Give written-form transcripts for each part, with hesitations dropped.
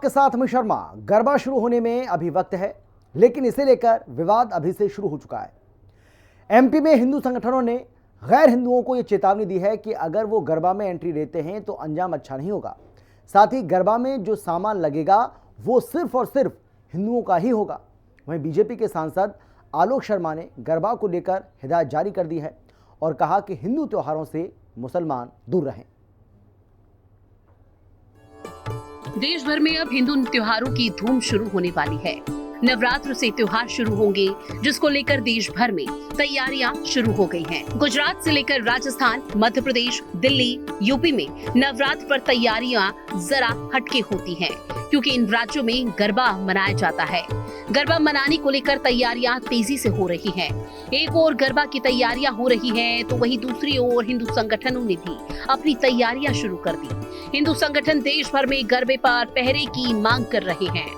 आपके साथ अमित शर्मा। गरबा शुरू होने में अभी वक्त है, लेकिन इसे लेकर विवाद अभी से शुरू हो चुका है। एमपी में हिंदू संगठनों ने गैर हिंदुओं को यह चेतावनी दी है कि अगर वो गरबा में एंट्री लेते हैं तो अंजाम अच्छा नहीं होगा। साथ ही गरबा में जो सामान लगेगा वो सिर्फ और सिर्फ हिंदुओं का ही होगा। वहीं बीजेपी के सांसद आलोक शर्मा ने गरबा को लेकर हिदायत जारी कर दी है और कहा कि हिंदू त्योहारों से मुसलमान दूर रहें। देश भर में अब हिंदू त्योहारों की धूम शुरू होने वाली है। नवरात्र से त्योहार शुरू होंगे, जिसको लेकर देश भर में तैयारियां शुरू हो गई हैं। गुजरात से लेकर राजस्थान, मध्य प्रदेश, दिल्ली, यूपी में नवरात्र पर तैयारियां जरा हटके होती हैं, क्योंकि इन राज्यों में गरबा मनाया जाता है। गरबा मनाने को लेकर तैयारियां तेजी से हो रही हैं। एक ओर गरबा की तैयारियां हो रही हैं, तो वहीं दूसरी ओर हिंदू संगठनों ने भी अपनी तैयारियां शुरू कर दी। हिंदू संगठन देश भर में गरबे पर पहरे की मांग कर रहे हैं।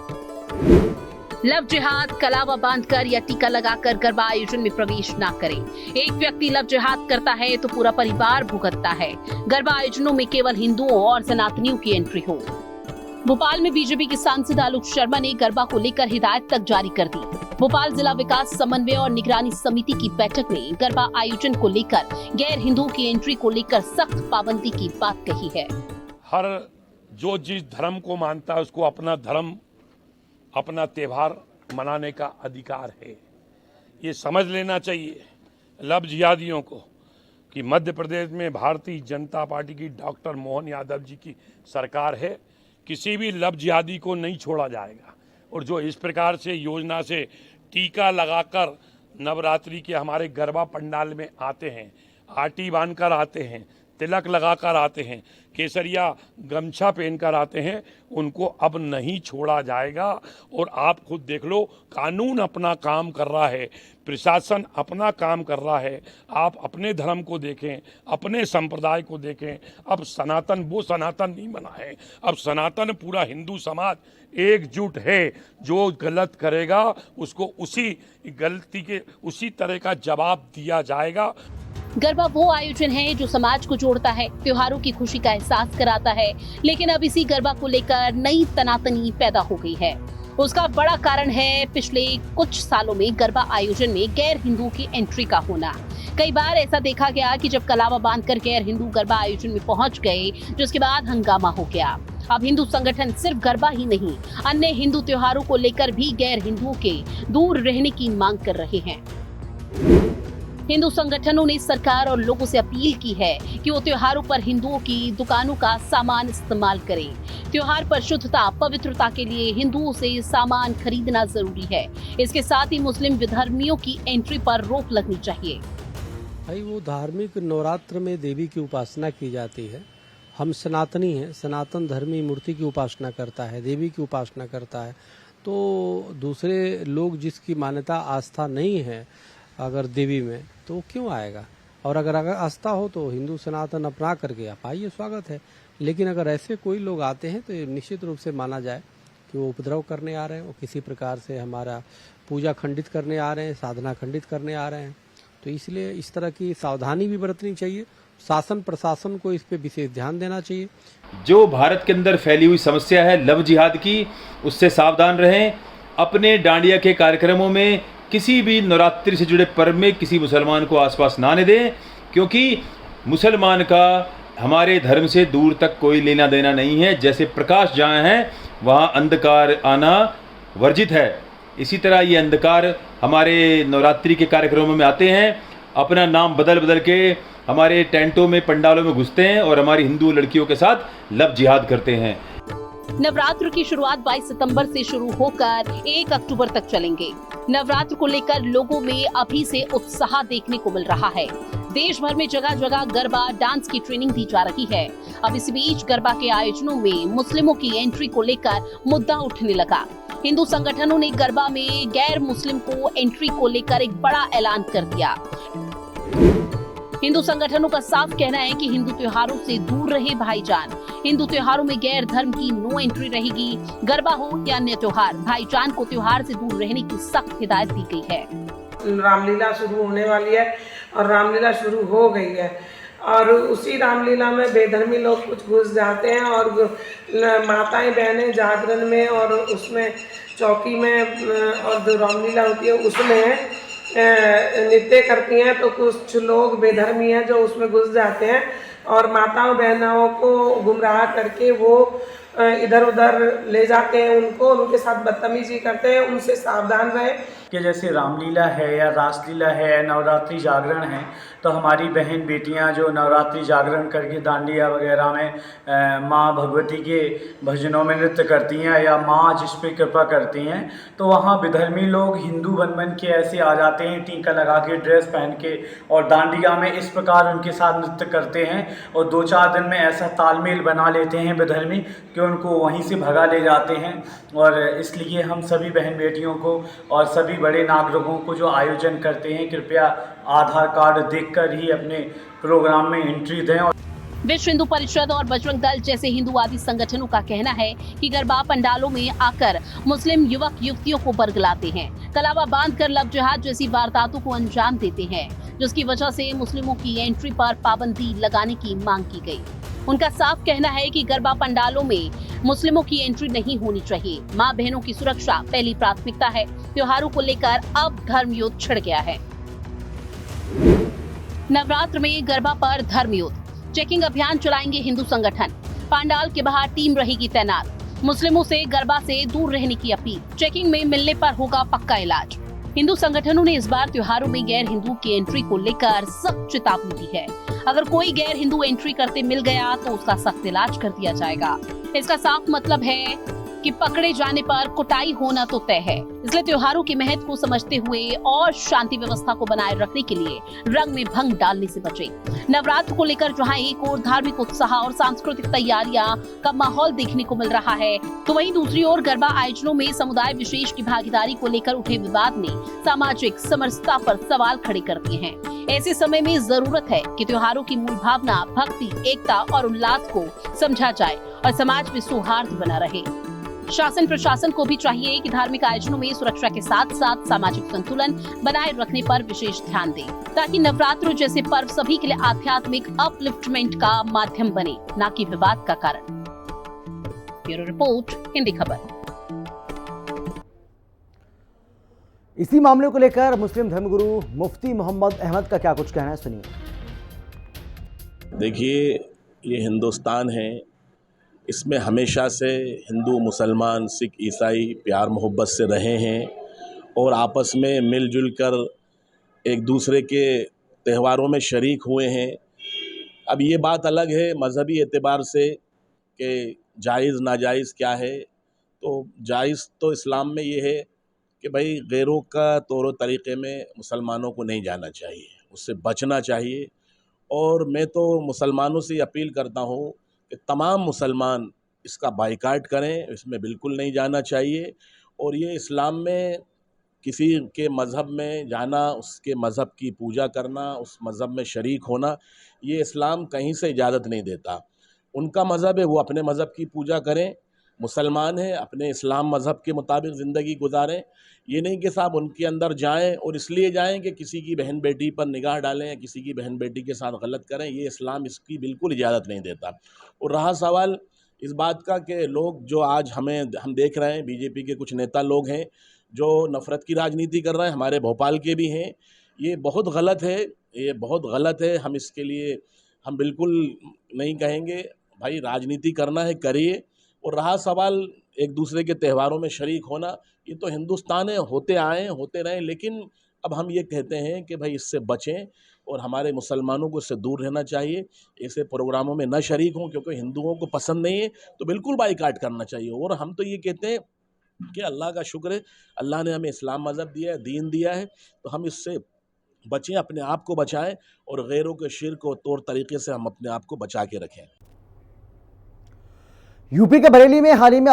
लव जिहाद, कलावा बांधकर या टीका लगाकर गरबा आयोजन में प्रवेश न करें। एक व्यक्ति लव जिहाद करता है तो पूरा परिवार भुगतता है। गरबा आयोजनों में केवल हिंदुओं और सनातनियों की एंट्री हो। भोपाल में बीजेपी के सांसद आलोक शर्मा ने गरबा को लेकर हिदायत तक जारी कर दी। भोपाल जिला विकास समन्वय और निगरानी समिति की बैठक में गरबा आयोजन को लेकर गैर हिंदुओं की एंट्री को लेकर सख्त पाबंदी की बात कही है। हर जो जिस धर्म को मानता है उसको अपना धर्म, अपना त्योहार मनाने का अधिकार है। ये समझ लेना चाहिए लव जिहादियों को कि मध्य प्रदेश में भारतीय जनता पार्टी की डॉक्टर मोहन यादव जी की सरकार है। किसी भी लव जिहादी को नहीं छोड़ा जाएगा। और जो इस प्रकार से योजना से टीका लगाकर नवरात्रि के हमारे गरबा पंडाल में आते हैं, आटी बांधकर आते हैं, तिलक लगाकर आते हैं, केसरिया गमछा पहनकर आते हैं, उनको अब नहीं छोड़ा जाएगा। और आप खुद देख लो, कानून अपना काम कर रहा है, प्रशासन अपना काम कर रहा है। आप अपने धर्म को देखें, अपने संप्रदाय को देखें। अब सनातन वो सनातन नहीं बना है, अब सनातन पूरा हिंदू समाज एकजुट है। जो गलत करेगा उसको उसी गलती के उसी तरह का जवाब दिया जाएगा। गरबा वो आयोजन है जो समाज को जोड़ता है, त्योहारों की खुशी का एहसास कराता है। लेकिन अब इसी गरबा को लेकर नई तनातनी पैदा हो गई है। उसका बड़ा कारण है पिछले कुछ सालों में गरबा आयोजन में गैर हिंदुओं की एंट्री का होना। कई बार ऐसा देखा गया कि जब कलावा बांधकर गैर हिंदू गरबा आयोजन में पहुंच गए, जिसके बाद हंगामा हो गया। अब हिंदू संगठन सिर्फ गरबा ही नहीं, अन्य हिंदू त्योहारों को लेकर भी गैर हिंदुओं के दूर रहने की मांग कर रहे हैं। हिंदू संगठनों ने सरकार और लोगों से अपील की है कि वो त्योहारों पर हिंदुओं की दुकानों का सामान इस्तेमाल करें। त्योहार पर शुद्धता, पवित्रता के लिए हिंदुओं से सामान खरीदना जरूरी है। इसके साथ ही मुस्लिम विधर्मियों की एंट्री पर रोक लगनी चाहिए। भाई वो धार्मिक नवरात्र में देवी की उपासना की जाती है। हम सनातनी हैं, सनातन धर्मी मूर्ति की उपासना करता है, देवी की उपासना करता है। तो दूसरे लोग जिसकी मान्यता आस्था नहीं है अगर देवी में, तो क्यों आएगा? और अगर आस्था हो तो हिंदू सनातन अपना करके आप आइए, स्वागत है। लेकिन अगर ऐसे कोई लोग आते हैं तो ये निश्चित रूप से माना जाए कि वो उपद्रव करने आ रहे हैं, वो किसी प्रकार से हमारा पूजा खंडित करने आ रहे हैं, साधना खंडित करने आ रहे हैं। तो इसलिए इस तरह की सावधानी भी बरतनी चाहिए। शासन प्रशासन को इस पे विशेष ध्यान देना चाहिए। जो भारत के अंदर फैली हुई समस्या है लव जिहाद की, उससे सावधान रहें। अपने डांडिया के कार्यक्रमों में किसी भी नवरात्रि से जुड़े पर्व में किसी मुसलमान को आसपास ना आने दें, क्योंकि मुसलमान का हमारे धर्म से दूर तक कोई लेना देना नहीं है। जैसे प्रकाश जहाँ है वहाँ अंधकार आना वर्जित है, इसी तरह ये अंधकार हमारे नवरात्रि के कार्यक्रमों में आते हैं, अपना नाम बदल बदल के हमारे टेंटों में, पंडालों में घुसते हैं और हमारी हिंदू लड़कियों के साथ लव जिहाद करते हैं। नवरात्र की शुरुआत 22 सितंबर से शुरू होकर 1 अक्टूबर तक चलेंगे। नवरात्र को लेकर लोगों में अभी से उत्साह देखने को मिल रहा है। देश भर में जगह जगह गरबा डांस की ट्रेनिंग दी जा रही है। अब इस बीच गरबा के आयोजनों में मुस्लिमों की एंट्री को लेकर मुद्दा उठने लगा। हिंदू संगठनों ने गरबा में गैर मुस्लिम को एंट्री को लेकर एक बड़ा ऐलान कर दिया। हिंदू संगठनों का साफ कहना है कि हिंदू त्योहारों से दूर रहे भाईजान। हिंदू त्योहारों में गैर धर्म की नो एंट्री रहेगी। गरबा हो या अन्य त्योहार, भाईजान को त्योहार से दूर रहने की सख्त हिदायत दी गई है। रामलीला शुरू होने वाली है और रामलीला शुरू हो गई है। और उसी रामलीला में बेधर्मी लोग कुछ घुस जाते हैं और माताएं बहनें जागरण में और उसमें चौकी में और जो रामलीला होती है उसमें नृत्य करती हैं, तो कुछ लोग बेधर्मी हैं जो उसमें घुस जाते हैं और माताओं बहनों को गुमराह करके वो इधर उधर ले जाते हैं, उनको उनके साथ बदतमीजी करते हैं। उनसे सावधान रहें कि जैसे रामलीला है या रासलीला है, नवरात्रि जागरण है, तो हमारी बहन बेटियां जो नवरात्रि जागरण करके दांडिया वगैरह में माँ भगवती के भजनों में नृत्य करती हैं या माँ जिस पे कृपा करती हैं, तो वहाँ विधर्मी लोग हिंदू बन के ऐसे आ जाते हैं, टीका लगा के, ड्रेस पहन के, और दांडिया में इस प्रकार उनके साथ नृत्य करते हैं और 2-4 दिन में ऐसा तालमेल बना लेते हैं विधर्मी कि उनको वहीं से भगा ले जाते हैं। और इसलिए हम सभी बहन बेटियों को और सभी बड़े नागरिकों को जो आयोजन करते हैं, कृपया आधार कार्ड देखकर ही अपने प्रोग्राम में एंट्री दें। विश्व हिंदू परिषद और बजरंग दल जैसे हिंदूवादी संगठनों का कहना है कि गरबा पंडालों में आकर मुस्लिम युवक युवतियों को बरगलाते हैं, कलावा बांधकर लव जिहाद जैसी वारदातों को अंजाम देते हैं, जिसकी वजह से मुस्लिमों की एंट्री पर पाबंदी लगाने की मांग की गई। उनका साफ कहना है कि गरबा पंडालों में मुस्लिमों की एंट्री नहीं होनी चाहिए। मां बहनों की सुरक्षा पहली प्राथमिकता है। त्योहारों को लेकर अब धर्म युद्ध छिड़ गया है। नवरात्र में गरबा पर धर्म युद्ध, चेकिंग अभियान चलाएंगे हिंदू संगठन। पंडाल के बाहर टीम रहेगी तैनात। मुस्लिमों से गरबा से दूर रहने की अपील। चेकिंग में मिलने पर होगा पक्का इलाज। हिंदू संगठनों ने इस बार त्योहारों में गैर हिंदू की एंट्री को लेकर सख्त चेतावनी दी है। अगर कोई गैर हिंदू एंट्री करते मिल गया तो उसका सख्त इलाज कर दिया जाएगा। इसका साफ मतलब है कि पकड़े जाने पर कुटाई होना तो तय है। इसलिए त्योहारों के महत्व को समझते हुए और शांति व्यवस्था को बनाए रखने के लिए रंग में भंग डालने से बचें। नवरात्र को लेकर जहां एक ओर धार्मिक उत्साह और सांस्कृतिक तैयारियां का माहौल देखने को मिल रहा है, तो वहीं दूसरी ओर गरबा आयोजनों में समुदाय विशेष की भागीदारी को लेकर उठे विवाद ने सामाजिक समरसता पर सवाल खड़े कर दिए हैं। ऐसे समय में जरूरत है कि त्योहारों की मूल भावना भक्ति, एकता और उल्लास को समझा जाए और समाज में सौहार्द बना रहे। शासन प्रशासन को भी चाहिए कि धार्मिक आयोजनों में सुरक्षा के साथ साथ सामाजिक संतुलन बनाए रखने पर विशेष ध्यान दे, ताकि नवरात्र जैसे पर्व सभी के लिए आध्यात्मिक अपलिफ्टमेंट का माध्यम बने, न कि विवाद का कारण। ब्यूरो रिपोर्ट, हिंदी खबर। इसी मामले को लेकर मुस्लिम धर्मगुरु मुफ्ती मोहम्मद अहमद का क्या कुछ कहना है, सुनिए। देखिए, ये हिंदुस्तान है, इसमें हमेशा से हिंदू, मुसलमान, सिख, ईसाई प्यार मोहब्बत से रहे हैं और आपस में मिलजुल कर एक दूसरे के त्योहारों में शरीक हुए हैं। अब ये बात अलग है मज़हबी एतबार से कि जायज़ नाजायज़ क्या है, तो जायज़ तो इस्लाम में ये है कि भाई गैरों का तौर तरीक़े में मुसलमानों को नहीं जाना चाहिए, उससे बचना चाहिए। और मैं तो मुसलमानों से अपील करता हूँ कि तमाम मुसलमान इसका बाइकाट करें, इसमें बिल्कुल नहीं जाना चाहिए। और ये इस्लाम में किसी के मज़हब में जाना, उसके मज़हब की पूजा करना, उस मज़हब में शरीक होना, ये इस्लाम कहीं से इजाज़त नहीं देता। उनका मज़हब है, वो अपने मज़हब की पूजा करें, मुसलमान हैं, अपने इस्लाम मज़हब के मुताबिक ज़िंदगी गुजारें। ये नहीं कि साहब उनके अंदर जाएं और इसलिए जाएं कि किसी की बहन बेटी पर निगाह डालें या किसी की बहन बेटी के साथ गलत करें, ये इस्लाम इसकी बिल्कुल इजाज़त नहीं देता। और रहा सवाल इस बात का कि लोग जो आज हम देख रहे हैं, बीजेपी के कुछ नेता लोग हैं जो नफ़रत की राजनीति कर रहे हैं, हमारे भोपाल के भी हैं, ये बहुत गलत है, ये बहुत गलत है। हम इसके लिए हम बिल्कुल नहीं कहेंगे, भाई राजनीति करना है करिए। और रहा सवाल एक दूसरे के त्योहारों में शरीक होना, ये तो हिंदुस्तान है, होते आए होते रहें, लेकिन अब हम ये कहते हैं कि भाई इससे बचें और हमारे मुसलमानों को इससे दूर रहना चाहिए, ऐसे प्रोग्रामों में न शरीक हों, क्योंकि हिंदुओं को पसंद नहीं है तो बिल्कुल बाइकाट करना चाहिए। और हम तो ये कहते हैं कि अल्लाह का शुक्र है, अल्लाह ने हमें इस्लाम मज़हब दिया है, दीन दिया है, तो हम इससे बचें, अपने आप को बचाएं और गैरों के शिर्क और तौर तरीके से हम अपने आप को बचा के रखें। यूपी के बरेली में हाल ही में